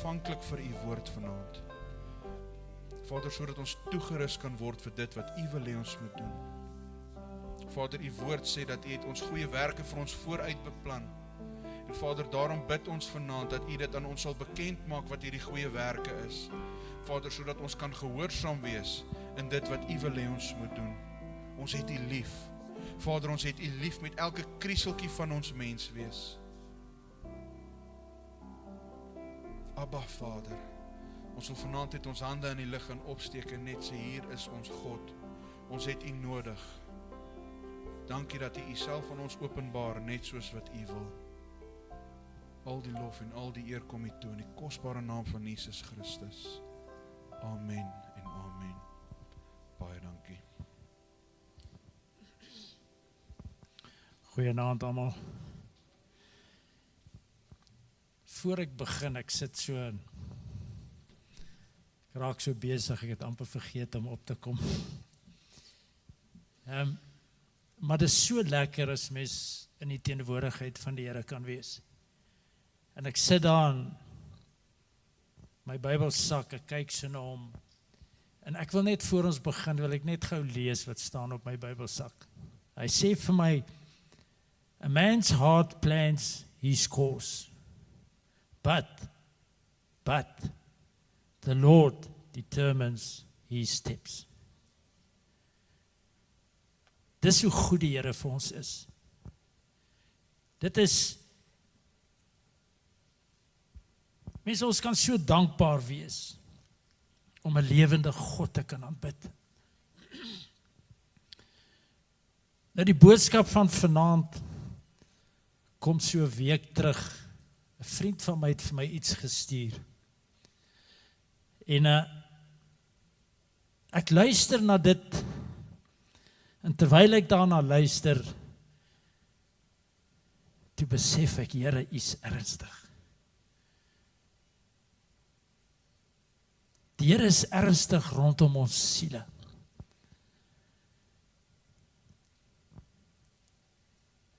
ontvanklik vir u woord vanaand. Vader, sodat ons toegerus kan word vir dit wat u wil hê ons moet doen. Vader, u woord sê dat u het ons goeie werke vir ons vooruit beplan. En Vader, daarom bid ons vanaand dat u dit aan ons sal bekend maak wat hierdie goeie werke is. Vader, sodat ons kan gehoorsaam wees in dit wat u wil hê ons moet doen. Ons het u lief. Vader, ons het u lief met elke krieseltjie van ons mens wees. Abba, Vader, ons wil vanaand het ons hande in die lig gaan opsteek en net sê, hier is ons God. Ons het u nodig. Dankie dat u uself aan ons openbaar, net soos wat u wil. Al die lof en al die eer kom u toe in die kosbare naam van Jesus Christus. Amen en amen. Baie dankie. Goeienaand almal. Voor ek begin, ek sit so in. Ek raak so besig, ek het amper vergeet om op te kom. Maar dit is so lekker as mens in die teenwoordigheid van die Here kan wees. En ek sit daar in my Bybelsak, ek kyk so na hom. En ek wil net voor ons begin, wil ek net gou lees wat staan op my Bybelsak. Hy sê vir my, a man's heart plans his course, but the Lord determines his steps. Dis hoe goed die Here vir ons is. Dit is, mense, ons kan so dankbaar wees om 'n lewende God te kan aanbid. Nou die boodskap van vanaand kom so 'n week terug. 'n Vriend van my het vir my iets gestuur. En ek luister na dit, en terwyl ek daarna luister, toe besef ek, Here, U is ernstig. Die Here is ernstig rondom ons siele.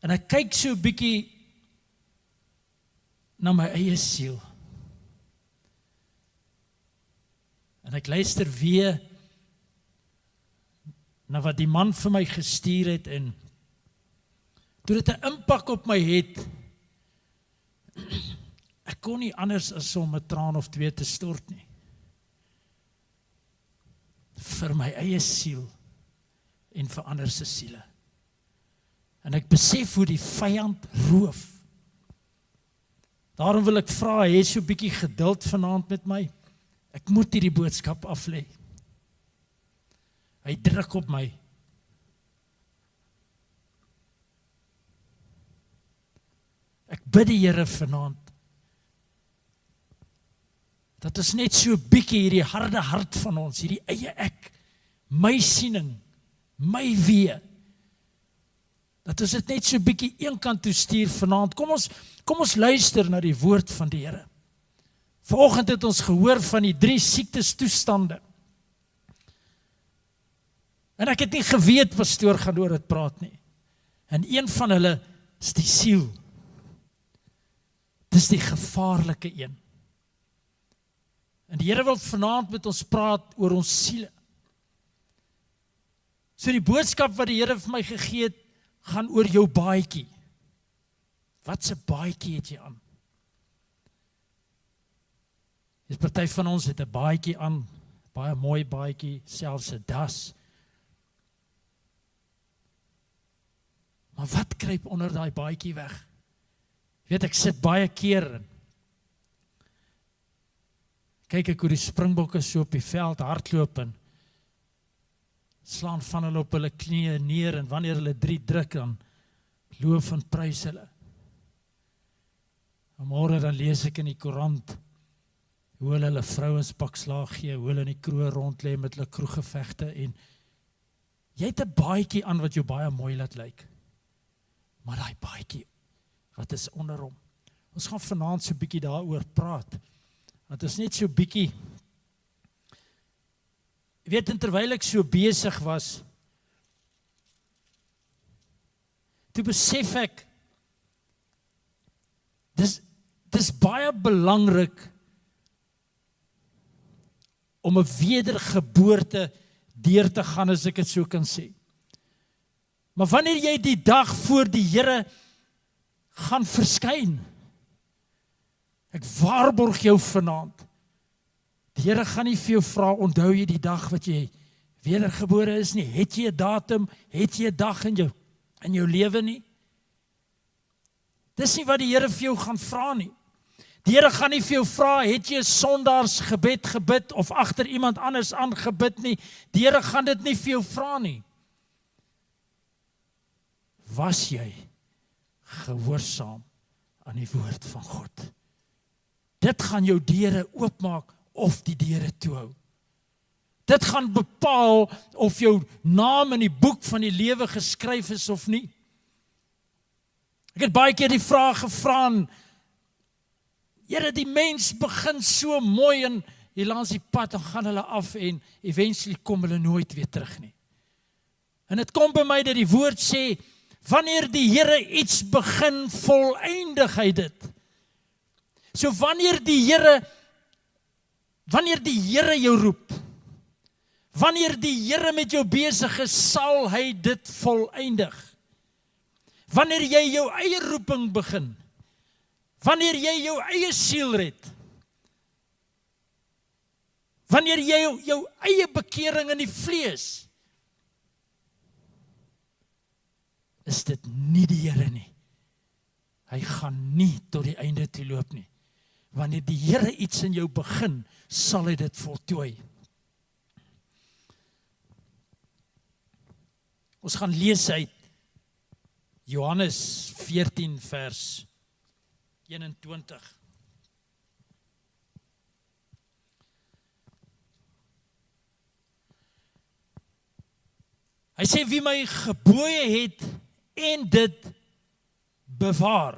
En ek kyk so 'n bietjie na my eie siel. En ek luister weer na wat die man vir my gestuur het, en toe dit 'n impak op my het, ek kon nie anders as om 'n traan of twee te stort nie. Vir my eie siel en vir ander se siele. En ek besef hoe die vyand roof. Daarom wil ek vra, hê so 'n bietjie geduld vanaand met my. Ek moet hierdie boodskap aflê. Hy druk op my. Ek bid die Here vanaand, dat ons net so 'n bietjie hierdie harde hart van ons, hierdie eie ek, my siening, my wee, dat ons dit net so 'n bietjie een kant toe stuur vanaand. Kom ons luister na die woord van die Here. Vanoggend het ons gehoor van die 3 siektestoestande. En ek het nie geweet pastoor gaan oor dit praat nie. En een van hulle is die siel. Dis die gevaarlike een. En die Here wil vanaand met ons praat oor ons siele. So die boodskap wat die Here vir my gegee het, gaan oor jou baadjie. Wat 'n baadjie het jy aan? Dis party van ons het 'n baadjie aan, baie mooi baadjie, selfs 'n das. Maar wat kruip onder daai baadjie weg? Weet, ek sit baie keer in. Kyk ek hoe die Springbokke so op die veld hardloop en slaan van hulle op hulle knieë neer, en wanneer hulle 3 druk, dan loof en prys hulle. En môre dan lees ek in die koerant hoe hulle vrouens pak slaag gee, hoe hulle in die kroeg rondlê met hulle kroeggevegte, en jy het 'n baadjie aan wat jou baie mooi laat lyk. Maar daai baadjie, wat is onder hom? Ons gaan vanaand so 'n bietjie daaroor praat. Want is net so 'n bietjie, weet, en terwyl ek so besig was, toe besef ek, dis baie belangrik om 'n wedergeboorte deur te gaan, as ek dit so kan sê. Maar wanneer jy die dag voor die Here gaan verskyn, ek waarborg jou vanaand, die Here gaan nie vir jou vra, onthou jy die dag wat jy wedergebore is nie, het jy 'n datum, het jy 'n dag in jou lewe nie? Dis nie wat die Here vir jou gaan vra nie. Die Here gaan nie vir jou vra, het jy 'n sondaarsgebed gebid of agter iemand anders aangebid nie. Die Here gaan dit nie vir jou vra nie. Was jy gehoorsaam aan die woord van God? Dit gaan jou deure oopmaak of die deure toehou. Dit gaan bepaal of jou naam in die boek van die lewe geskryf is of nie. Ek het baie keer die vraag gevra, Here, die mens begin so mooi en hier langs die pad, dan gaan hulle af en eventually kom hulle nooit weer terug nie. En dit kom by my dat die woord sê, wanneer die Here iets begin, voleindig hy dit. So wanneer die Here jou roep, wanneer die Here met jou besig is, sal hy dit voleindig. Wanneer jy jou eie roeping begin, wanneer jy jou eie siel red, wanneer jy jou eie bekering in die vlees, is dit nie die Here nie. Hy gaan nie tot die einde toe loop nie. Wanneer die Here iets in jou begin, sal hy dit voltooi. Ons gaan lees uit Johannes 14 vers 21. Hy sê, wie my gebooie het en dit bewaar.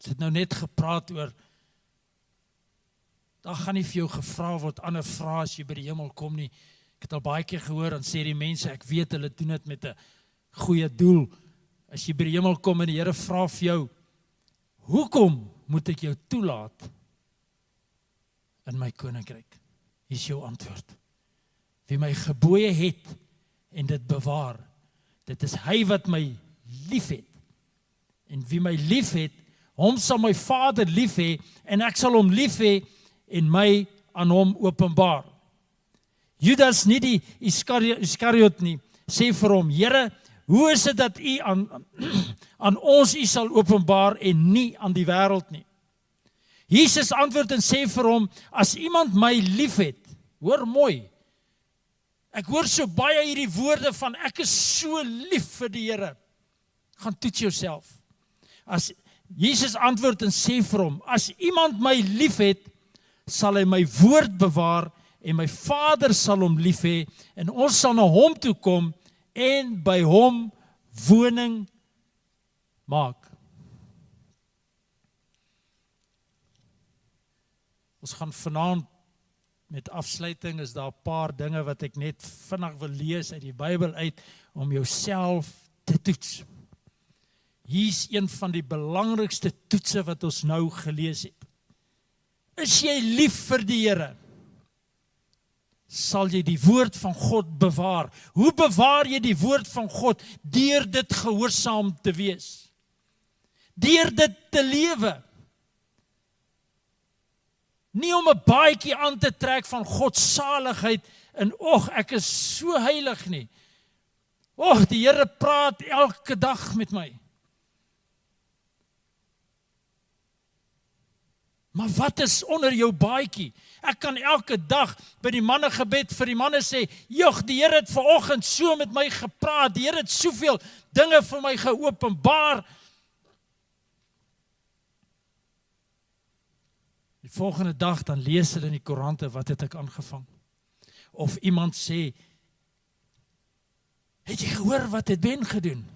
Ons het nou net gepraat oor, daar gaan nie vir jou gevra word ander vrae as jy by die hemel kom nie. Ek het al baie keer gehoor, dan sê die mense, ek weet hulle doen dit met 'n goeie doel. As jy by die hemel kom en die Here vra vir jou, hoekom moet ek jou toelaat in my koninkryk? Hier is jou antwoord. Wie my gebooie het en dit bewaar, dit is hy wat my lief het. En wie my lief het, hom sal my Vader lief hê, en ek sal hom lief hê en my aan hom openbaar. Judas, nie die Iskariot nie, sê vir hom, Here, hoe is dit dat u aan ons u sal openbaar en nie aan die wêreld nie? Jesus antwoord en sê vir hom, as iemand my lief het, hoor mooi, ek hoor so baie hierdie woorde van, ek is so lief vir die Here. Gaan toets jouself. As Jesus antwoord en sê vir hom, as iemand my lief het, sal hy my woord bewaar, en my Vader sal hom lief hê, en ons sal na hom toe kom, en by hom woning maak. Ons gaan vanaand met afsluiting, is daar 'n paar dinge wat ek net vinnig wil lees uit die Bybel uit, om jouself te toets. Hier is een van die belangrikste toetse wat ons nou gelees het. Is jy lief vir die Here? Sal jy die woord van God bewaar? Hoe bewaar jy die woord van God? Deur dit gehoorsaam te wees. Deur dit te lewe. Nie om 'n baadjie aan te trek van God saligheid en ek is so heilig nie. Die Here praat elke dag met my. Maar wat is onder jou baadjie? Ek kan elke dag by die mannegebed vir die manne sê, die Here het vanoggend so met my gepraat, die Here het soveel dinge vir my geopenbaar. Die volgende dag dan lees hulle in die koerante, wat het ek aangevang? Of iemand sê, het jy gehoor wat het Ben gedoen?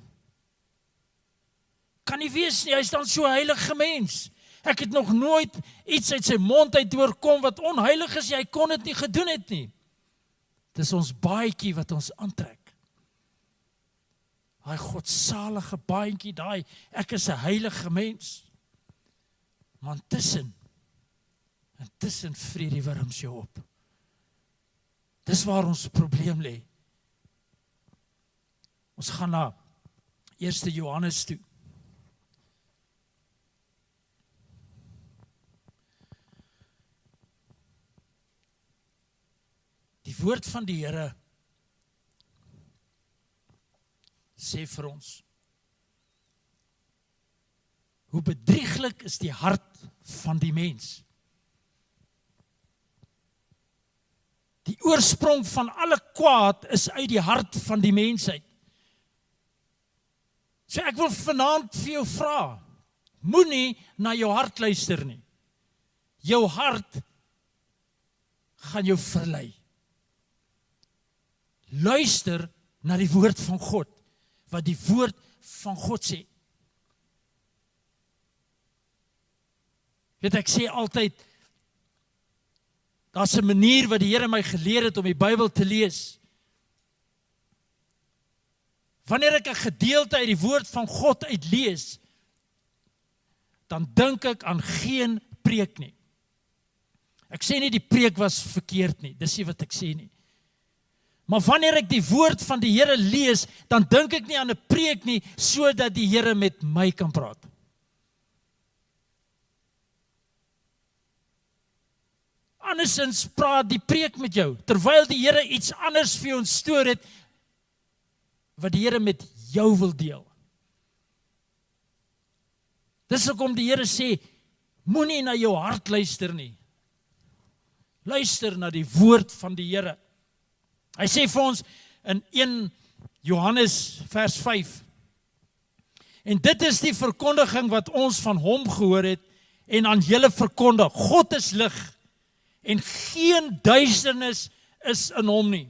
Kan nie wees nie, hy is dan so 'n heilige mens. Ek het nog nooit iets uit sy mond uit hoorkom wat onheilig is, hy kon dit nie gedoen het nie. Dis ons baadjie wat ons aantrek. Daai godsalige baadjie, ek is 'n heilige mens. Maar intussen En tussen vrede die wurms jou op. Dis waar ons probleem lê. Ons gaan na 1 Johannes toe. Die woord van die Here sê vir ons, hoe bedrieglik is die hart van die mens. Die oorsprong van alle kwaad is uit die hart van die mensheid. So ek wil vanaand vir jou vra, moenie na jou hart luister nie. Jou hart gaan jou verlei. Luister na die woord van God, wat die woord van God sê. Weet ek sê altyd, daar's 'n manier wat die Here my geleer het om die Bybel te lees. Wanneer ek 'n gedeelte uit die woord van God uitlees, dan dink ek aan geen preek nie. Ek sê nie die preek was verkeerd nie, dis nie wat ek sê nie. Maar wanneer ek die woord van die Here lees, dan dink ek nie aan 'n preek nie, sodat die Here met my kan praat. Andersins praat die preek met jou, terwyl die Here iets anders vir jou instoor het, wat die Here met jou wil deel. Dis hoekom die Here sê, moenie na jou hart luister nie. Luister na die woord van die Here. Hy sê vir ons in 1 Johannes vers 5, en dit is die verkondiging wat ons van hom gehoor het, en aan julle verkondig, God is lig, en geen duisternis is in hom nie.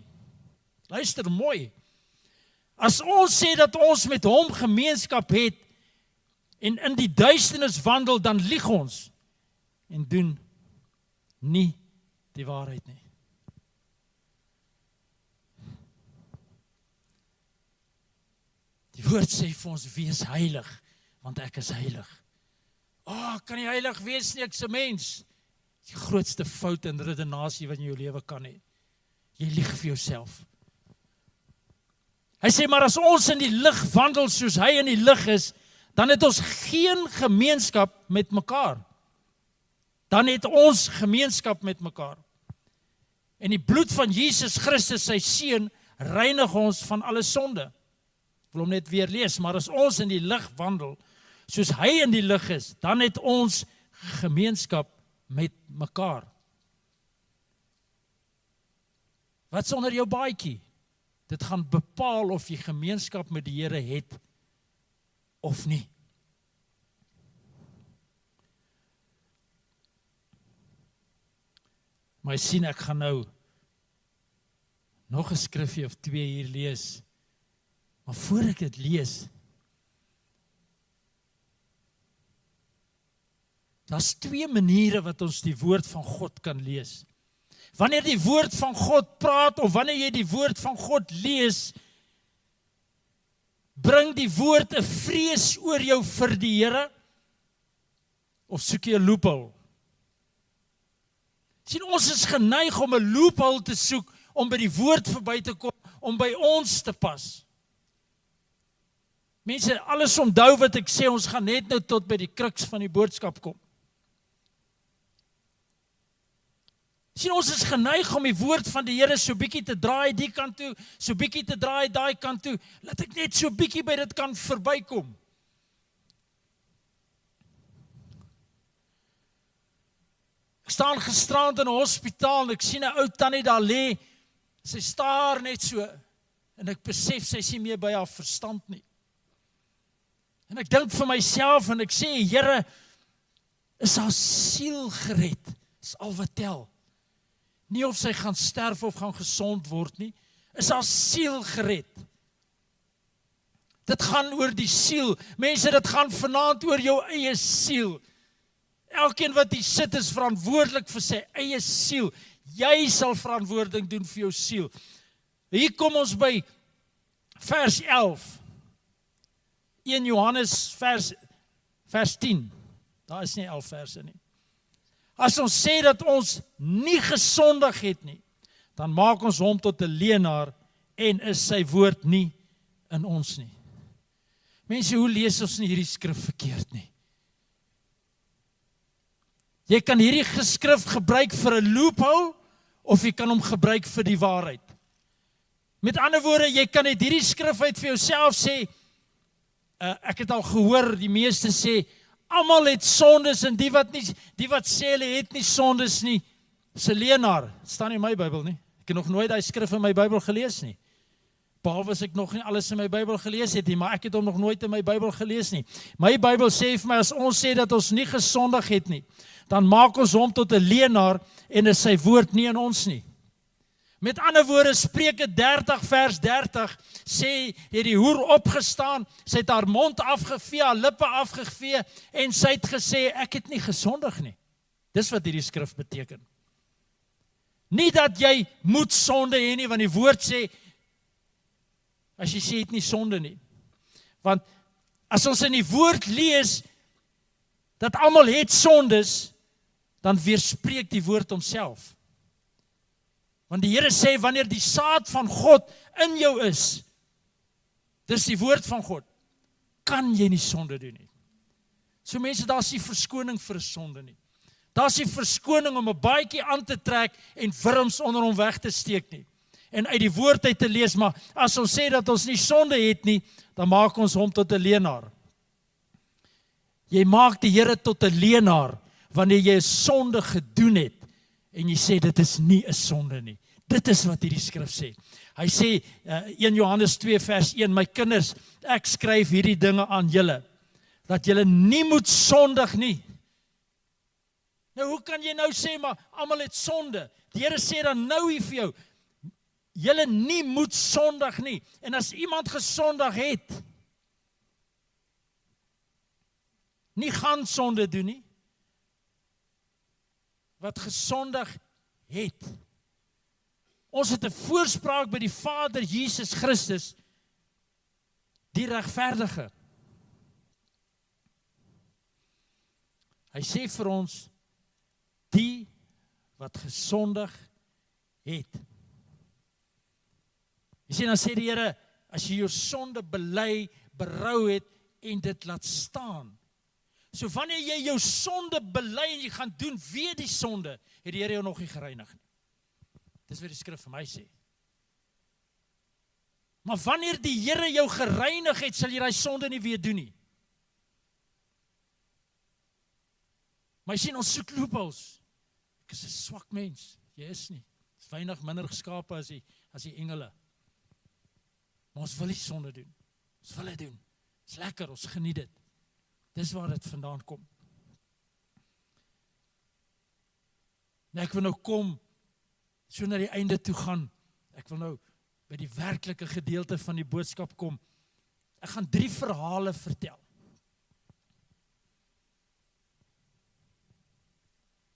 Luister mooi. As ons sê dat ons met hom gemeenskap het, en in die duisternis wandel, dan lieg ons, en doen nie die waarheid nie. Die woord sê vir ons, wees heilig, want ek is heilig. Kan nie heilig wees nie, ek's 'n mens. Die grootste fout en redenasie wat in jou lewe kan hê. Jy lieg vir jouself. Hy sê, maar as ons in die lig wandel soos hy in die lig is, dan het ons geen gemeenskap met mekaar. Dan het ons gemeenskap met mekaar. En die bloed van Jesus Christus, sy seun, reinig ons van alle sonde. Ek wil hom net weer lees, maar as ons in die lig wandel, soos hy in die lig is, dan het ons gemeenskap met mekaar. Wat's onder jou baadjie? Dit gaan bepaal of jy gemeenskap met die Here het of nie. Maar jy sien, ek gaan nou nog 'n skrifgie of 2 hier lees. Maar voor ek dit lees, daar's 2 maniere wat ons die woord van God kan lees. Wanneer die woord van God praat, of wanneer jy die woord van God lees, bring die woord 'n vrees oor jou vir die Here, of soek jy 'n loophole? Sien, ons is geneig om 'n loophole te soek, om by die woord verby te kom, om by ons te pas. Mense, alles onthou wat ek sê, ons gaan net nou tot by die kruks van die boodskap kom. Sien, ons is geneig om die woord van die Here so bietjie te draai die kant toe, so bietjie te draai daai kant toe, laat ek net so bietjie by dit kan verbykom. Ek staan gisterand in 'n hospitaal en ek sien 'n ou tannie daar lê. Sy staar net so en ek besef sy is nie meer by haar verstand nie. En ek dink vir myself en ek sê, Here, is haar siel gered? Dis al wat tel. Nie of sy gaan sterf of gaan gesond word nie. Is haar siel gered? Dit gaan oor die siel. Mense, dit gaan vanaand oor jou eie siel. Elkeen wat hier sit is verantwoordelik vir sy eie siel. Jy sal verantwoording doen vir jou siel. Hier kom ons by vers 11. 1 Johannes vers 10. Daar is nie 11 verse nie. As ons sê dat ons nie gesondig het nie, dan maak ons hom tot 'n leienaar en is sy woord nie in ons nie. Mense, hoe lees ons nie hierdie skrif verkeerd nie? Jy kan hierdie geskrif gebruik vir 'n loophole, of jy kan hom gebruik vir die waarheid. Met ander woorde, jy kan uit hierdie skrif uit vir jouself sê, ek het al gehoor, die meeste sê, almal het sondes en die wat sê hulle het nie sondes nie, is 'n leienaar. Staan nie in my Bybel nie. Ek het nog nooit daai skrif in my Bybel gelees nie. Behalwe as ek nog nie alles in my Bybel gelees het nie, maar ek het hom nog nooit in my Bybel gelees nie. My Bybel sê vir my, as ons sê dat ons nie gesondig het nie, dan maak ons hom tot 'n leienaar en is sy woord nie in ons nie. Met ander woorde, Spreuke 30 vers 30 sê, het die hoer opgestaan, sy het haar mond afgevee, haar lippe afgevee, en sy het gesê, ek het nie gesondig nie. Dis wat hierdie skrif beteken. Nie dat jy moet sonde hê nie, want die woord sê, as jy sê, jy het nie sonde nie. Want as ons in die woord lees, dat almal het sondes, dan weerspreek die woord homself. Want die Here sê, wanneer die saad van God in jou is, dis die woord van God, kan jy nie sonde doen nie. So mense, daar is nie verskoning vir 'n sonde nie. Daar is nie verskoning om 'n baadjie aan te trek en wurms onder hom weg te steek nie. En uit die woord uit te lees, maar as ons sê dat ons nie sonde het nie, dan maak ons hom tot 'n leienaar. Jy maak die Here tot 'n leienaar wanneer jy 'n sonde gedoen het en jy sê dit is nie 'n sonde nie. Dit is wat hierdie skrif sê. Hy sê 1 Johannes 2 vers 1, my kinders, ek skryf hierdie dinge aan julle, dat julle nie moet sondig nie. Nou hoe kan jy nou sê, maar almal het sonde? Die Here sê dan nou hier vir jou, julle nie moet sondig nie. En as iemand gesondig het, nie gaan sonde doen nie, wat gesondig het. Ons het 'n voorspraak by die Vader, Jesus Christus, die regverdige. Hy sê vir ons, die wat gesondig het. Jy sien, dan sê die Here, as jy jou sonde bely, berou het en dit laat staan. So wanneer jy jou sonde bely en jy gaan doen weer die sonde, het die Here jou nog nie gereinig nie. Dis wat die skrif vir my sê. Maar wanneer die Here jou gereinig het, sal jy daai sonde nie weer doen nie. Maar jy sien, ons soek loopholes. Ek is 'n swak mens. Jy is nie. Dis weinig minder geskape as die engele. Maar ons wil nie sonde doen. Ons wil dit doen. Dis lekker, ons geniet dit. Dis waar dit vandaan kom. Nou ek wil nou kom, so na die einde toe gaan. Ek wil nou by die werklike gedeelte van die boodskap kom. Ek gaan 3 verhale vertel.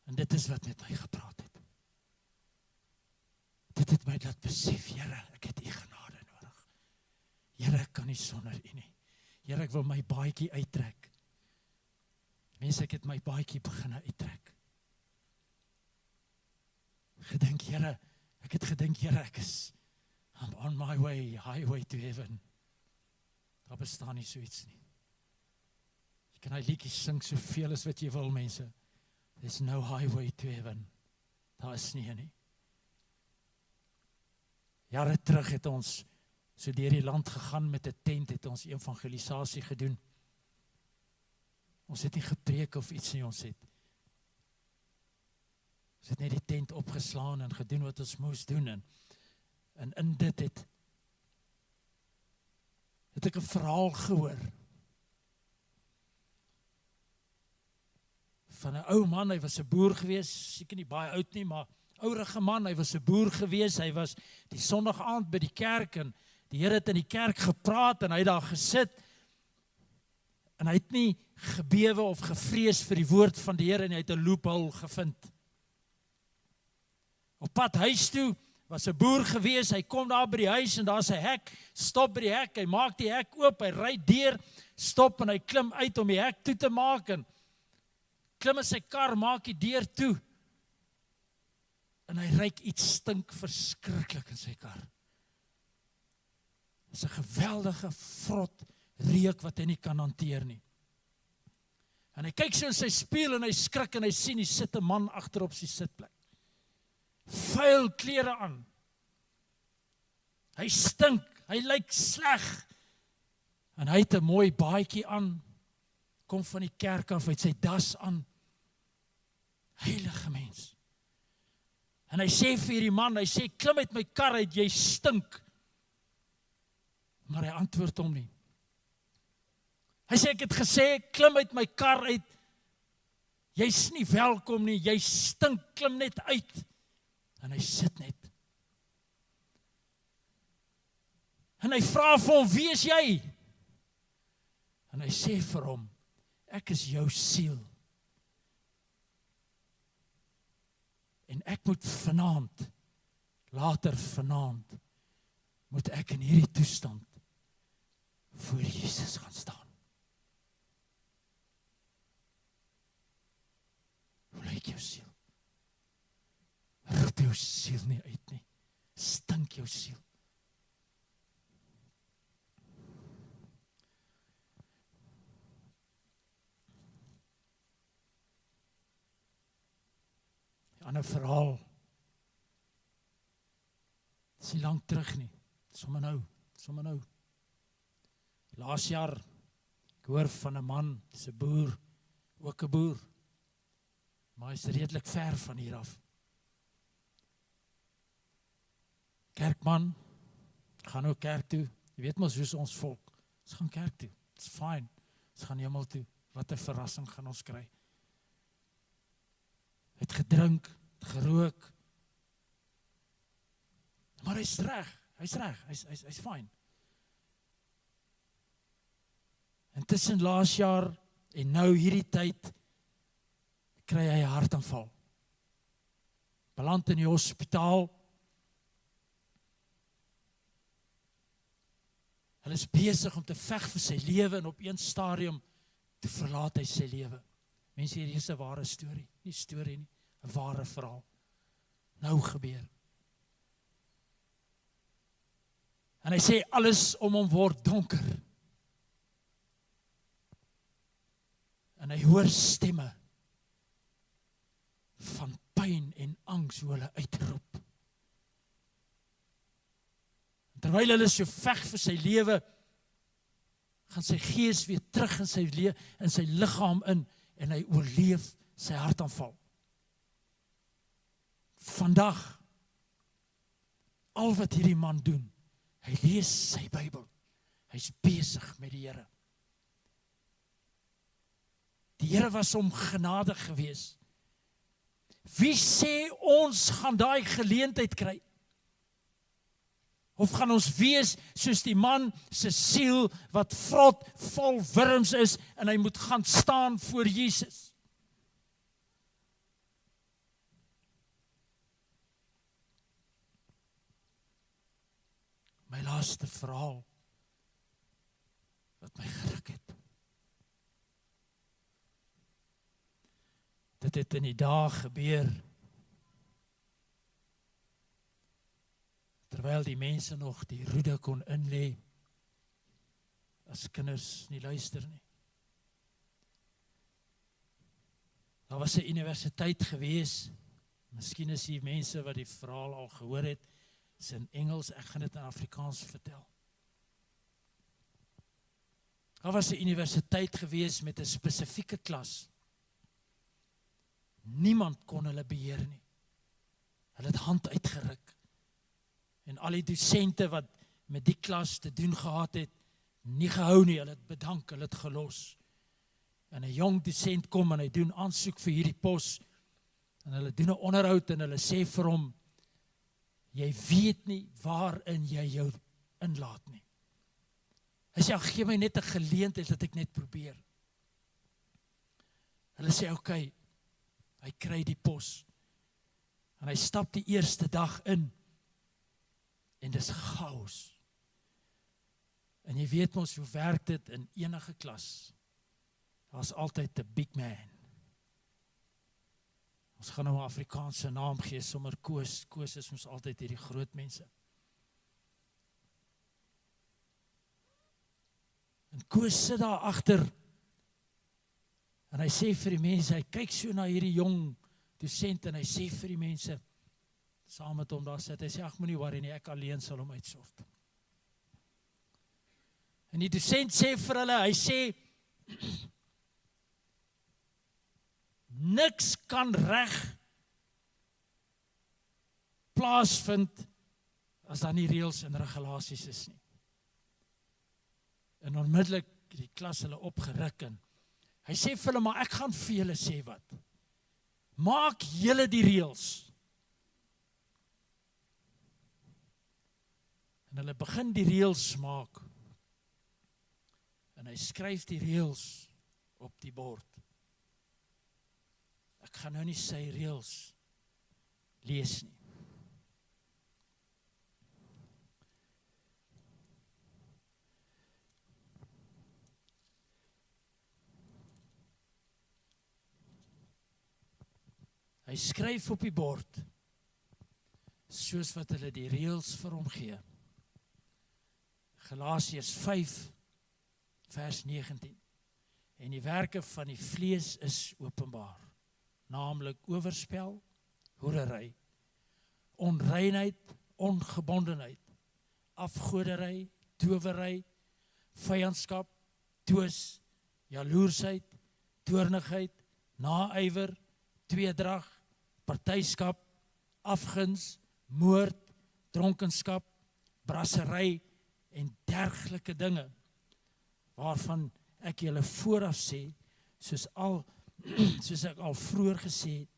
En dit is wat met my gepraat het. Dit het my laat besef, Here, ek het U genade nodig. Here, ek kan nie sonder U nie. Here, ek wil my baadjie uittrek. Mense, ek het my baadjie begin uittrek. Ek het gedink, Here, I'm on my way, highway to heaven. Daar bestaan nie so iets nie. Jy kan hy liedjies sing soveel as wat jy wil, mense. There's no highway to heaven. Daar is nie. Jare terug het ons so deur die land gegaan met 'n tent, het ons evangelisasie gedoen. Ons het nie gepreek of iets nie, ons het net die tent opgeslaan en gedoen wat ons moes doen. En in dit het ek 'n verhaal gehoor van 'n ou man. Hy was 'n boer gewees, seker nie baie oud nie, maar ouerige man. Hy was 'n boer gewees. Hy was die Sondag aand by die kerk en die Here het in die kerk gepraat en hy het daar gesit en hy het nie gebewe of gevrees vir die woord van die Here en hy het 'n loophole gevind. Op pad huis toe was 'n boer gewees, hy kom daar by die huis en daar's 'n hek, stop by die hek, hy maak die hek oop, hy ry deur, stop en hy klim uit om die hek toe te maak en klim in sy kar, maak die deur toe, en hy ruik iets stink verskriklik in sy kar. Dit is 'n geweldige vrot reuk wat hy nie kan hanteer nie. En hy kyk so in sy spieël en hy skrik en hy sien, hy sit 'n man agter op sy sitplek. Vuil klere aan. Hy stink, hy lyk sleg. En hy het 'n mooi baadjie aan, kom van die kerk af, hy het sy das aan. Heilige mens. En hy sê vir hierdie man, hy sê, klim uit my kar uit, jy stink. Maar hy antwoord hom nie. Hy sê, ek het gesê, klim uit my kar uit, jy's nie welkom nie, jy stink, klim net uit. En hy sit net. En hy vra vir hom, wie is jy? En hy sê vir hom, ek is jou siel. En ek moet vanaand, later vanaand, moet ek in hierdie toestand voor Jesus gaan staan. Hoe lyk jou siel? Roep jou siel nie uit nie. Stink jou siel. Die ander verhaal, dit is nie lang terug nie, sommer nou. Laas jaar, ek hoor van 'n man, dis 'n boer, ook 'n boer, maar hy is redelik ver van hier af. Kerkman, gaan nou kerk toe, jy weet mos hoe is ons volk, ons gaan kerk toe, it's fine, ons gaan hemel toe, wat 'n verrassing gaan ons kry. Hy het gedrink, gerook, maar hy's reg, hy's fine. En tussen laas jaar en nou hierdie tyd, kry hy 'n hartaanval. Beland in die hospitaal. Hulle is besig om te veg vir sy lewe en op een stadium te verlaat hy sy lewe. Mense, hierdie is 'n ware storie, nie storie nie, 'n ware verhaal. Nou gebeur. En hy sê alles om hom word donker. En hy hoor stemme van pyn en angs hoe hulle uitroep. Terwyl hulle so veg vir sy lewe, gaan sy gees weer terug in sy liggaam in en hy oorleef sy hartaanval. Vandag, al wat hierdie man doen, hy lees sy Bybel. Hy's besig met die Here. Die Here was hom genadig gewees. Wie sê ons gaan daai geleentheid kry? Of gaan ons wees soos die man se siel wat vrot vol wurms is en hy moet gaan staan voor Jesus? My laaste verhaal wat my geruk het. Dit het in die dae gebeur terwyl die mense nog die roede kon inlê, as kinders nie luister nie. Daar was 'n universiteit gewees, miskien is die mense wat die verhaal al gehoor het, is in Engels, ek gaan dit in Afrikaans vertel. Daar was 'n universiteit gewees met 'n spesifieke klas. Niemand kon hulle beheer nie. Hulle het hand uitgeruk. En al die dosente wat met die klas te doen gehad het, nie gehou nie, hulle het bedank, hulle het gelos. En 'n jong dosent kom en hy doen aansoek vir hierdie pos, en hulle doen 'n onderhoud en hulle sê vir hom, jy weet nie waarin jy jou inlaat nie. Hy sê, gee my net 'n geleentheid dat ek net probeer. Hulle sê, okay, hy kry die pos. En hy stap die eerste dag in, en dis chaos. En jy weet mos hoe werk dit in enige klas. Daar's altyd 'n big man. Ons gaan nou 'n Afrikaanse naam gee, sommer Koos. Koos is mos altyd hierdie groot mense. En Koos sit daar agter, en hy sê vir die mense, hy kyk so na hierdie jong dosent, en hy sê vir die mense, saam met hom daar sit, hy sê, ag, moenie worry nie, ek alleen sal hom uitsort. En die dosent sê vir hulle, hy sê, niks kan reg plaasvind as daar nie reëls en regulasies is nie. En onmiddellik het die klas hulle opgeruk en hy sê vir hulle, maar ek gaan vir julle sê wat. Maak julle die reëls. En hulle begin die reëls maak. En hy skryf die reëls op die bord. Ek gaan nou nie sy reëls lees nie. Hy skryf op die bord, soos wat hulle die reëls vir hom gee. Galasiërs 5, vers 19. En die werke van die vlees is openbaar, naamlik oorspel, hoerery, onreinheid, ongebondenheid, afgoderry, towery, vyandskap, twis, jaloersheid, toornigheid, naaiwer, tweedrag, partyskap, afguns, moord, dronkenskap, brassery en dergelike dinge, waarvan ek julle vooraf sê, soos ek al vroeër gesê het,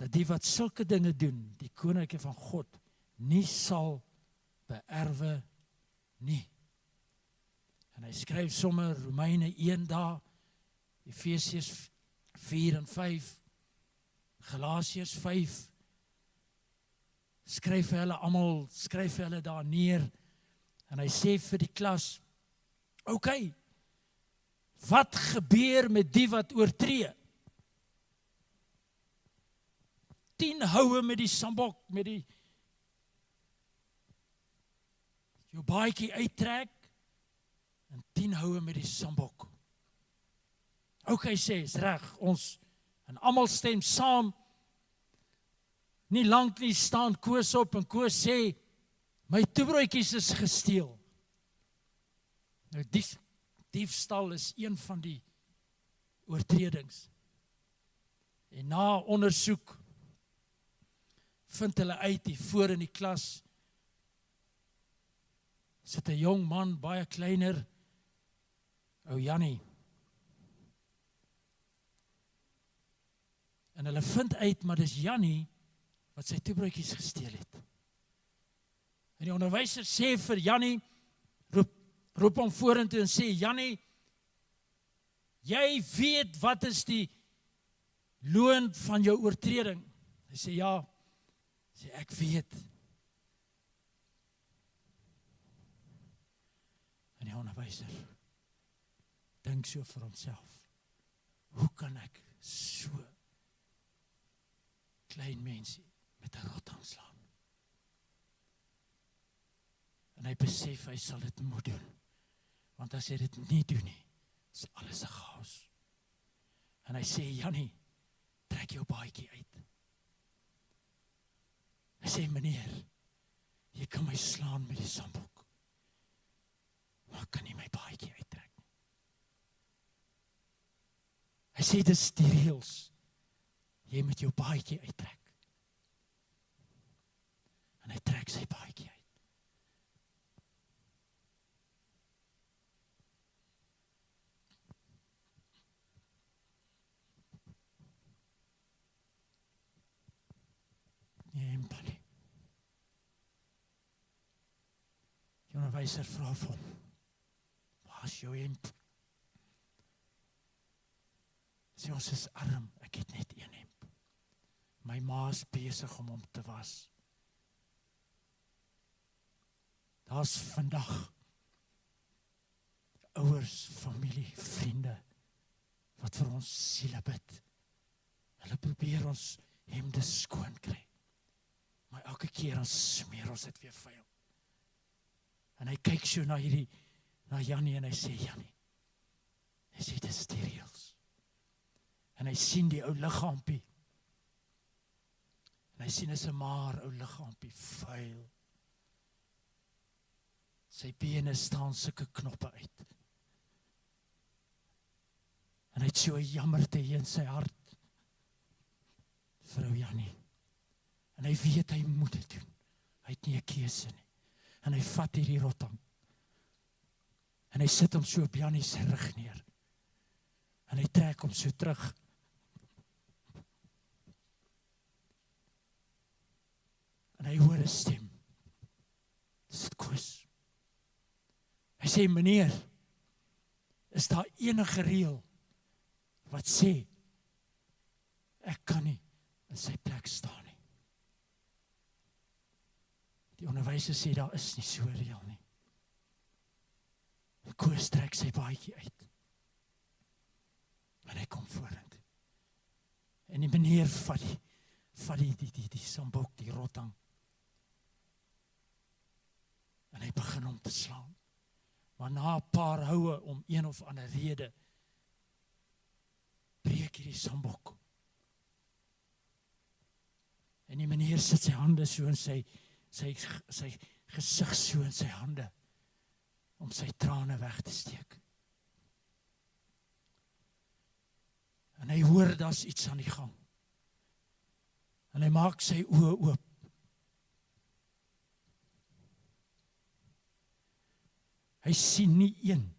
dat die wat sulke dinge doen, die koninkryk van God, nie sal beerwe nie. En hy skryf sommer Romeine 1 daar, Efesiërs 4 en 5, Galasiërs 5, skryf hulle daar neer, en hy sê vir die klas, okay, wat gebeur met die wat oortree? 10 houe met die sambok, met die jou baadjie uittrek, en 10 houe met die sambok. Okay, sê, is reg, ons, en almal stem saam, nie lank nie staan Koos op, en Koos sê, my toebroodjies is gesteel. Nou, diefstal is een van die oortredings. En na ondersoek vind hulle uit, hier voor in die klas, sit 'n jong man, baie kleiner, ou Jannie. En hulle vind uit, maar dis Jannie wat sy toebroodjies gesteel het. En die onderwyser sê vir Jannie, roep hom vorentoe en sê, Jannie, jy weet wat is die loon van jou oortreding? Hy sê, ja, sê ek weet. En die onderwyser dink so vir homself, hoe kan ek so klein mensie met 'n rot aanslaan? En hy besef, hy sal dit moet doen. Want as hy dit nie doen nie, is alles 'n chaos. En hy sê, Jannie, trek jou baadjie uit. Hy sê, meneer, jy kan my slaan met die sambok, maar ek kan nie my baadjie uittrek nie. Hy sê, dis die reëls. Jy moet jou baadjie uittrek. En hy trek sy baadjie uit. Nie hemp nie. Die onderwyser vra vir hom, waar is jou hemp? Sê, ons is arm, ek het net een hemp. My ma is besig om hom te was. Daar's vandag ouers, familie, vriende, wat vir ons siele bid. Hulle probeer ons hemde skoon kry. Maar elke keer dan smeer ons dit weer vuil. En hy kyk so na Jannie en hy sê, Jannie, hy sê, dis die reëls. En hy sien die ou liggaampie. En hy sien is 'n maar ou liggaampie, vuil. Sy bene staan sulke knoppe uit. En hy het so 'n jammerte in sy hart. Vrou Jannie. En hy weet hy moet dit doen. Hy het nie 'n keuse nie. En hy vat hierdie rotang. En hy sit hom so op Jannie se rug neer. En hy trek hom so terug. En hy hoor 'n stem. Dis dit Koos. Hy sê, meneer, is daar enige reël wat sê, ek kan nie in sy plek staan nie. Die onderwyser sê, daar is nie so reël nie. En Koos trek sy baadjie uit. En hy kom vorentoe. En die meneer vat die sambok, die rotang. En hy begin om te slaan. Maar na 'n paar houe om een of ander rede, breek hierdie sambok. En die meneer sit sy hande so in sy gesig so in sy hande, om sy trane weg te steek. En hy hoor daar's iets aan die gang. En hy maak sy oë oop. Hy sien nie een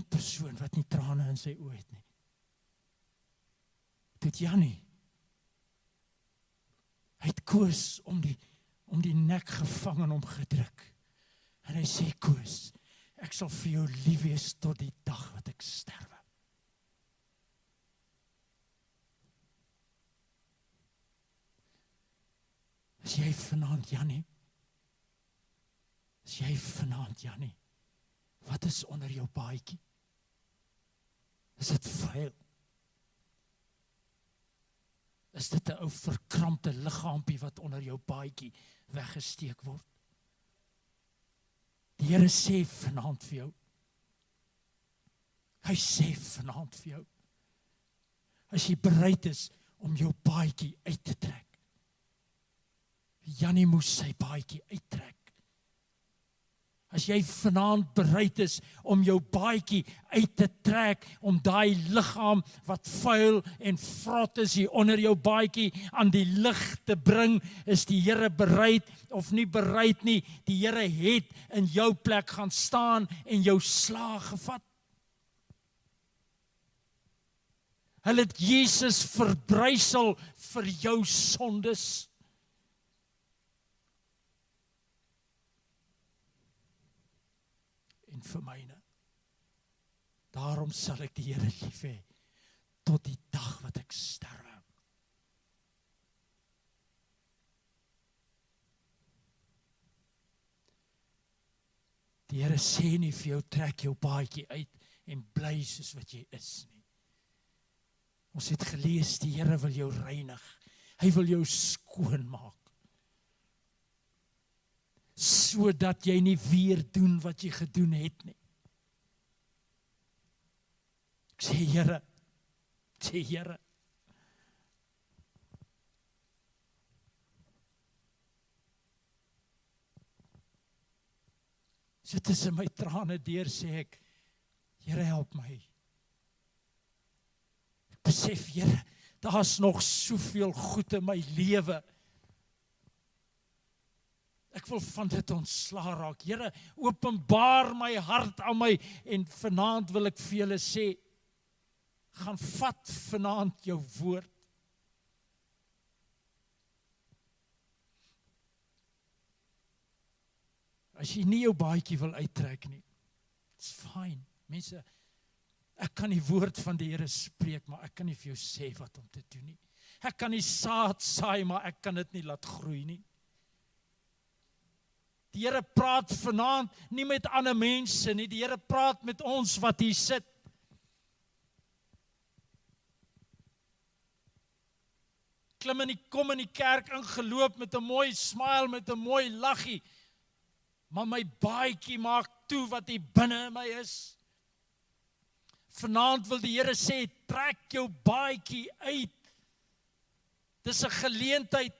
persoon wat nie trane in sy oë het nie. Dit Jannie. Hy het Koos om die nek gevang en hom gedruk. En hy sê, Koos, ek sal vir jou lief wees tot die dag wat ek sterwe. Is jy vanaand, Jannie? Is jy vanaand, Jannie? Wat is onder jou baadjie? Is dit vuil? Is dit 'n ou verkrampte liggaampie wat onder jou baadjie weggesteek word? Die Here sê vanaand vir jou. Hy sê vanaand vir jou. As jy bereid is om jou baadjie uit te trek. Jannie moes sy baadjie uittrek. As jy vanaand bereid is om jou baadjie uit te trek, om daai liggaam wat vuil en vrot is hier onder jou baadjie aan die lig te bring, is die Here bereid of nie bereid nie. Die Here het in jou plek gaan staan en jou slaag gevat. Hulle het Jesus verbrysel vir jou sondes. En vir myne. Daarom sal ek die Here lief hê tot die dag wat ek sterwe. Die Here sê nie vir jou, trek jou baadjie uit en bly soos wat jy is nie. Ons het gelees, die Here wil jou reinig. Hy wil jou skoon maak. Sodat jy nie weer doen wat jy gedoen het nie. Ek sê Here, so tussen my trane deur sê ek, Here help my. Ek besef, Here, daar's nog soveel goed in my lewe. Ek wil van dit ontslaa raak. Here, openbaar my hart aan my en vanaand wil ek vir julle sê, gaan vat vanaand jou woord. As jy nie jou baadjie wil uittrek nie, it's fine. Mense, ek kan die woord van die Here spreek, maar ek kan nie vir jou sê wat om te doen nie. Ek kan die saad saai, maar ek kan dit nie laat groei nie. Die Here praat vanaand nie met ander mense nie, die Here praat met ons wat hier sit. kom in die kerk ingeloop met 'n mooi smile, met 'n mooi laggie. Maar my baadjie maak toe wat hier binne in my is. Vanaand wil die Here sê, trek jou baadjie uit. Dis 'n geleentheid.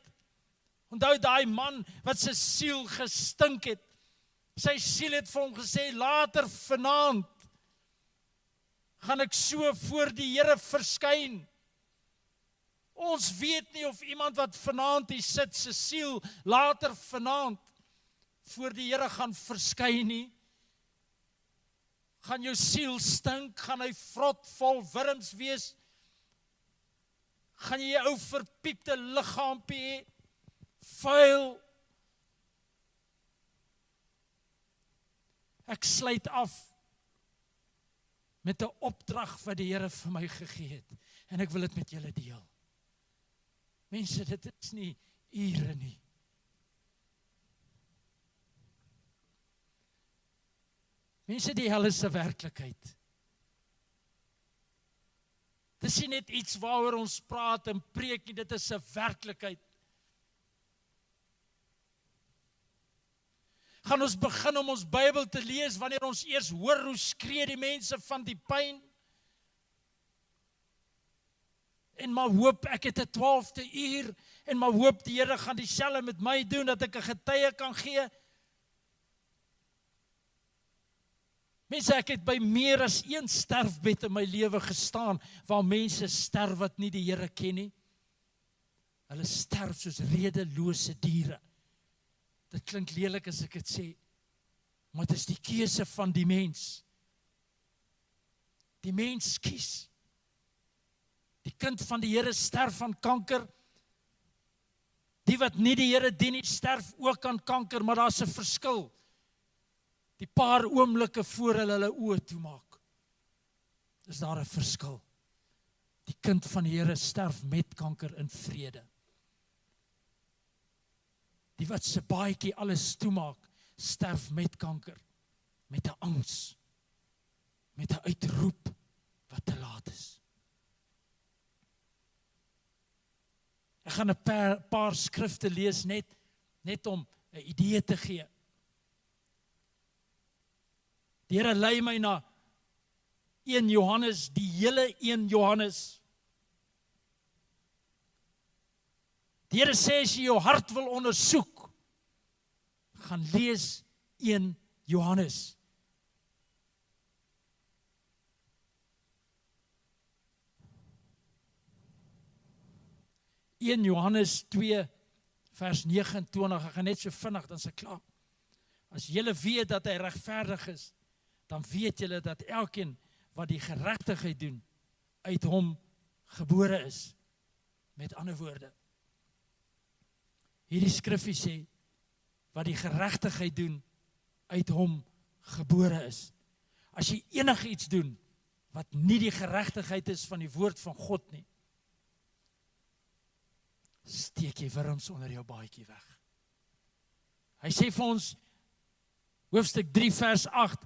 Onthou daai man wat sy siel gestink het. Sy siel het vir hom gesê, later vanaand gaan ek so voor die Here verskyn. Ons weet nie of iemand wat vanaand hier sit, sy siel later vanaand voor die Here gaan verskyn nie. Gaan jou siel stink, gaan hy vrot vol wurms wees? Gaan jy 'n ou verpiepte liggaampie hê? Vuil? Ek sluit af met 'n opdrag wat die Here vir my gegee het. En ek wil dit met julle deel. Mense, dit is nie ure nie. Mense, die hel is 'n werklikheid. Dis nie net iets waaroor ons praat en preek nie, dit is 'n werklikheid. Gaan ons begin om ons Bybel te lees wanneer ons eers hoor hoe skree die mense van die pyn? En maar hoop ek het 'n 12de uur en maar hoop die Here gaan dieselfde met my doen dat ek 'n getuie kan gee. Mense, ek het by meer as een sterfbed in my lewe gestaan waar mense sterf wat nie die Here ken nie. Hulle sterf soos redelose diere. Dit klink lelik as ek dit sê, maar dit is die keuse van die mens. Die mens kies. Die kind van die Here sterf van kanker. Die wat nie die Here dien nie, sterf ook aan kanker, maar daar's 'n verskil. Die paar oomblikke voor hulle oë toemaak, is daar 'n verskil. Die kind van die Here sterf met kanker in vrede. Die wat se baadjie alles toemaak, sterf met kanker, met 'n angs, met 'n uitroep wat te laat is. Ek gaan 'n paar skrifte lees net om 'n idee te gee. Die Here lei my na 1 Johannes, die hele 1 Johannes. Die Here sê as jy jou hart wil ondersoek, gaan lees 1 Johannes. Johannes 2 vers 29, ek gaan net so vinnig, dan is ek klaar. As julle weet dat hy regverdig is, dan weet julle dat elkeen wat die geregtigheid doen, uit hom gebore is. Met ander woorde, hierdie skrifgie sê, wat die geregtigheid doen, uit hom gebore is. As jy enige iets doen, wat nie die geregtigheid is van die woord van God nie, steek jy wurms onder jou baadjie weg. Hy sê vir ons, hoofstuk 3 vers 8,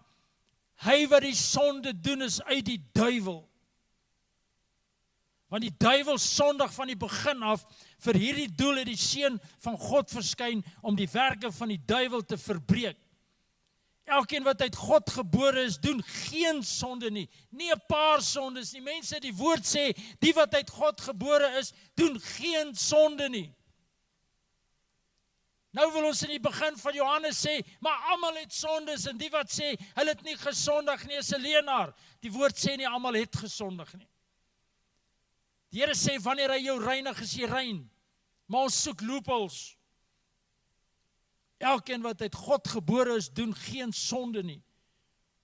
hy wat die sonde doen is uit die duiwel. Want die duiwel sondig van die begin af, vir hierdie doel het die seun van God verskyn, om die werke van die duiwel te verbreek. Elkeen wat uit God gebore is, doen geen sonde nie. Nie 'n paar sondes nie. Mense, die woord sê, die wat uit God gebore is, doen geen sonde nie. Nou wil ons in die begin van Johannes sê, maar almal het sondes, en die wat sê, hulle het nie gesondig nie, is 'n leienaar. Die woord sê nie, almal het gesondig nie. Die Here sê, wanneer hy jou reinig, is jy rein. Maar ons soek loopholes. Elkeen wat uit God gebore is, doen geen sonde nie.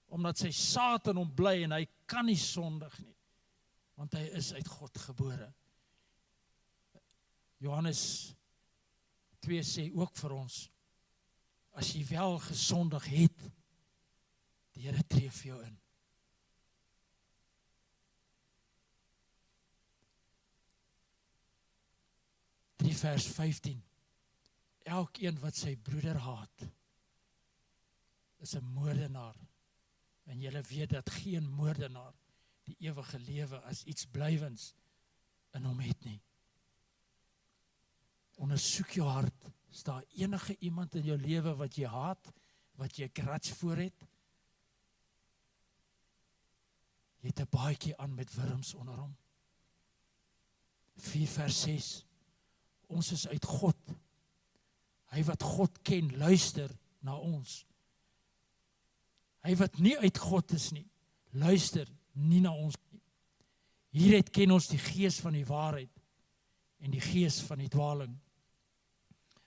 Omdat sy saad in hom bly, en hy kan nie sondig nie. Want hy is uit God gebore. Johannes 2 sê ook vir ons, as jy wel gesondig het, die Here tree vir jou in. Vers 15, elkeen wat sy broeder haat, is 'n moordenaar, en julle weet dat geen moordenaar die ewige lewe as iets blywends in hom het nie. ondersoek jou hart. Is daar enige iemand in jou lewe wat jy haat, wat jy grudge voor het? Jy het 'n baadjie aan met wurms onder hom. 4 vers 6. Ons is uit God. Hy wat God ken, luister na ons. Hy wat nie uit God is nie, luister nie na ons nie. Hieruit ken ons die gees van die waarheid en die gees van die dwaling.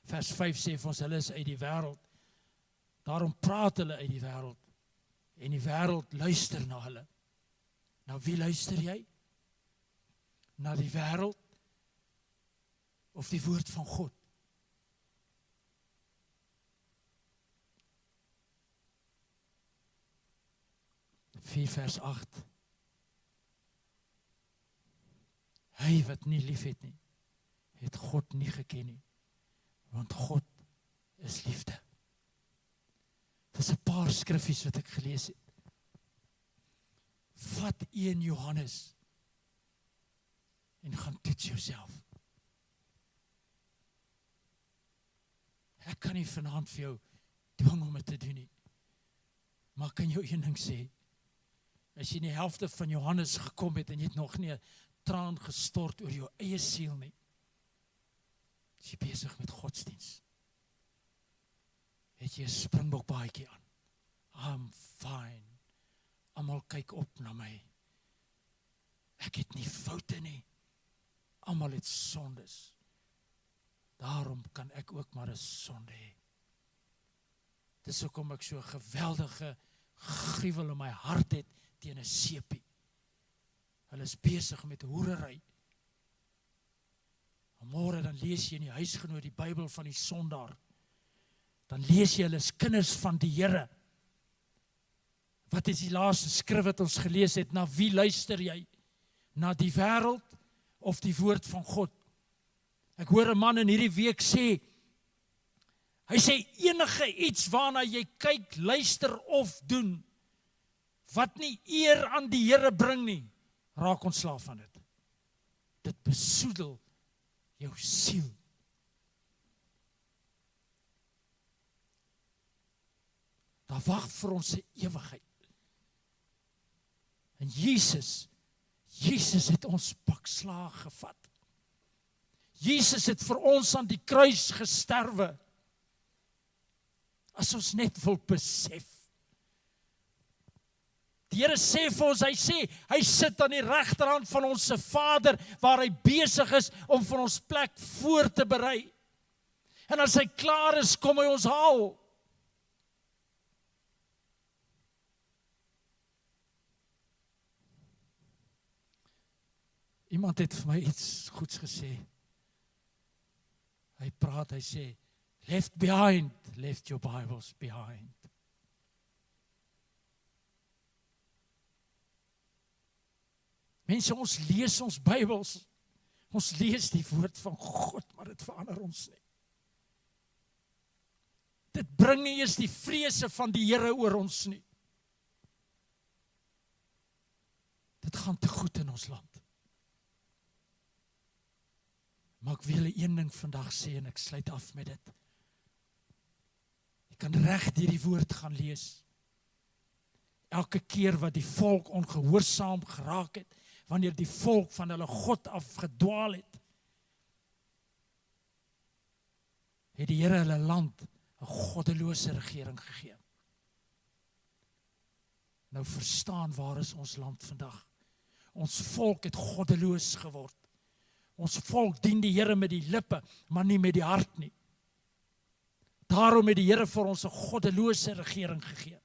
Vers 5 sê vir ons, hulle is uit die wêreld. Daarom praat hulle uit die wêreld. En die wêreld luister na hulle. Nou wie luister jy? Na die wêreld of die woord van God? Vers 8. Hy wat nie lief het nie, het God nie geken nie, want God is liefde. Dis 'n paar skriffies wat ek gelees het. Vat 1 Johannes en gaan toets jouself. Ek kan nie vanaand vir jou dwing om dit te doen nie. Maar kan jou een ding sê, as jy in die helfte van Johannes gekom het en jy het nog nie 'n traan gestort oor jou eie siel nie, is jy besig met godsdiens. Het jy 'n springbokbaadjie aan. I'm fine. Almal kyk op na my. Ek het nie foute nie. Almal het sondes. Daarom kan ek ook maar 'n sonde hê. Dis hoekom ek so 'n geweldige gruwel in my hart het teen 'n seepie. Hulle is besig met hoerery. Môre dan lees jy in die huisgenoot die Bybel van die sondaar. Dan lees jy hulle is kinders van die Here. Wat is die laaste skrif wat ons gelees het? Na wie luister jy? Na die wêreld of die woord van God? Ek hoor 'n man in hierdie week sê, hy sê enige iets waarna jy kyk, luister of doen, wat nie eer aan die Here bring nie, raak ontslaaf van dit. Dit besoedel jou siel. Daar wag vir ons 'n ewigheid. En Jesus het ons pak slaag gevat. Jesus het vir ons aan die kruis gesterwe. As ons net wil besef. Die Here sê vir ons, hy sit aan die regterhand van ons se Vader, waar hy besig is om vir ons plek voor te berei. En as hy klaar is, kom hy ons haal. Iemand het vir my iets goeds gesê. Hy sê, left your Bibles behind. Mense, ons lees ons Bybels, ons lees die woord van God, maar dit verander ons nie. Dit bring nie eens die vrese van die Here oor ons nie. Dit gaan te goed in ons land. Maar ek wil julle een ding vandag sê en ek sluit af met dit. Jy kan reg hierdie woord gaan lees. Elke keer wat die volk ongehoorsaam geraak het, wanneer die volk van hulle God af gedwaal het, het die Here hulle land 'n goddelose regering gegee. Nou verstaan, waar is ons land vandag? Ons volk het goddeloos geword. Ons volk dien die Here met die lippe, maar nie met die hart nie. Daarom het die Here vir ons 'n goddelose regering gegee.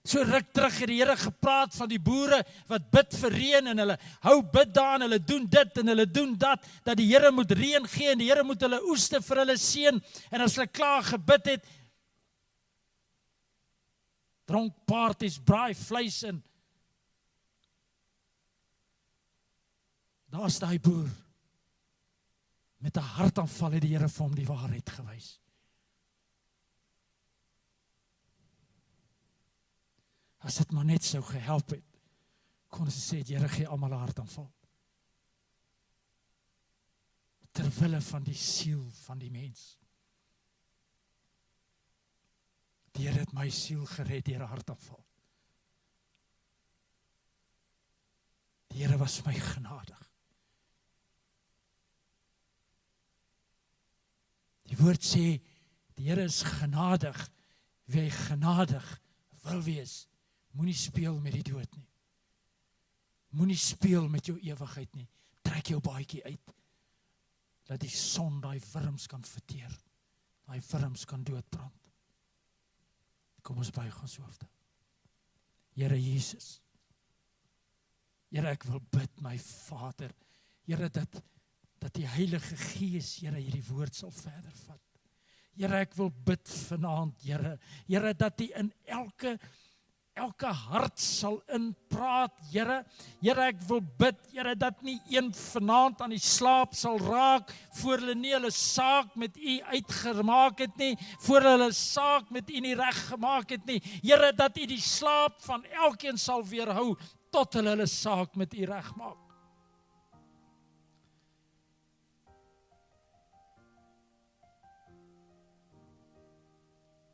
So ruk terug het die Here gepraat van die boere wat bid vir reën en hulle hou bid daar en hulle doen dit en hulle doen dat die Here moet reën gee en die Here moet hulle oeste vir hulle seën. En as hulle klaar gebid het, dronk parties, braai vleis en daar's daai boer met 'n hartaanval het die Here vir hom die waarheid gewys. As dit maar net sou gehelp het, kon ons sê, Here, gee almal 'n hartaanval. Terwille van die siel van die mens. Die Here het my siel gered deur 'n hartaanval. Die Here was my genadig. Die woord sê, die Here is genadig, wie hy genadig wil wees, moenie speel met die dood nie. Moenie speel met jou ewigheid nie. Trek jou baadjie uit, dat die son daai wurms kan verteer, daai wurms kan doodbrand. Kom ons buig ons hoofde. Here Jesus, Here, ek wil bid my Vader, Here, dat die Heilige Gees, Here, hierdie woord sal verder vat. Here, ek wil bid vanaand, Here, dat die in elke hart sal inpraat, Here, ek wil bid, Here, dat nie een vanaand aan die slaap sal raak, voor hulle nie hulle saak met U uitgemaak het nie, voor hulle saak met U nie reg gemaak het nie, Here, dat U die slaap van elkeen sal weerhou, tot hulle saak met U reg maak.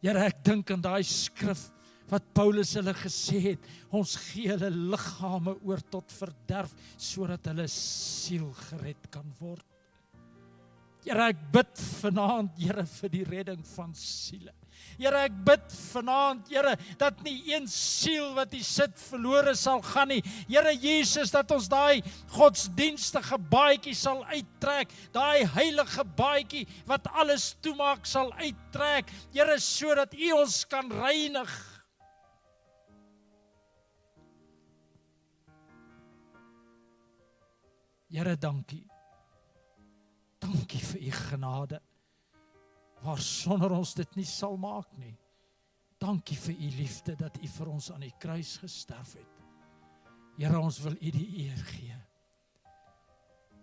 Here, ek dink aan daai skrif, wat Paulus hulle gesê het, ons gee hulle liggame oor tot verderf, sodat hulle siel gered kan word. Here, ek bid vanaand, Here, vir die redding van siele. Here, ek bid vanaand, Here, dat nie een siel wat hier sit verlore sal gaan nie. Here Jesus, dat ons daai godsdienstige baadjie sal uittrek, daai heilige baadjie wat alles toemaak sal uittrek. Here, sodat U ons kan reinig. Here, dankie. Dankie vir U genade, waar sonder ons dit nie sal maak nie. Dankie vir U liefde, dat U vir ons aan die kruis gesterf het. Here, ons wil U die eer gee.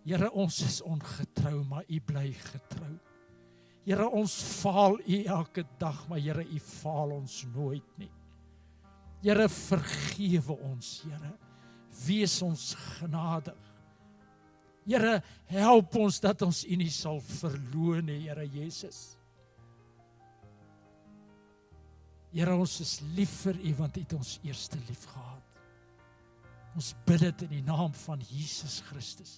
Here, ons is ongetrou, maar U bly getrou. Here, ons faal U elke dag, maar Here, U faal ons nooit nie. Here, vergewe ons, Here. Wees ons genadig. Here, help ons dat ons U nie sal verloon nie, Here Jesus. Here, ons is lief vir U, want U het ons eerste lief gehad. Ons bid dit in die naam van Jesus Christus,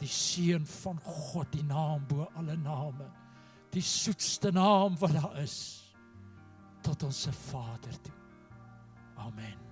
die Seun van God, die naam bo alle name, die soetste naam wat daar is, tot ons Vader toe. Amen.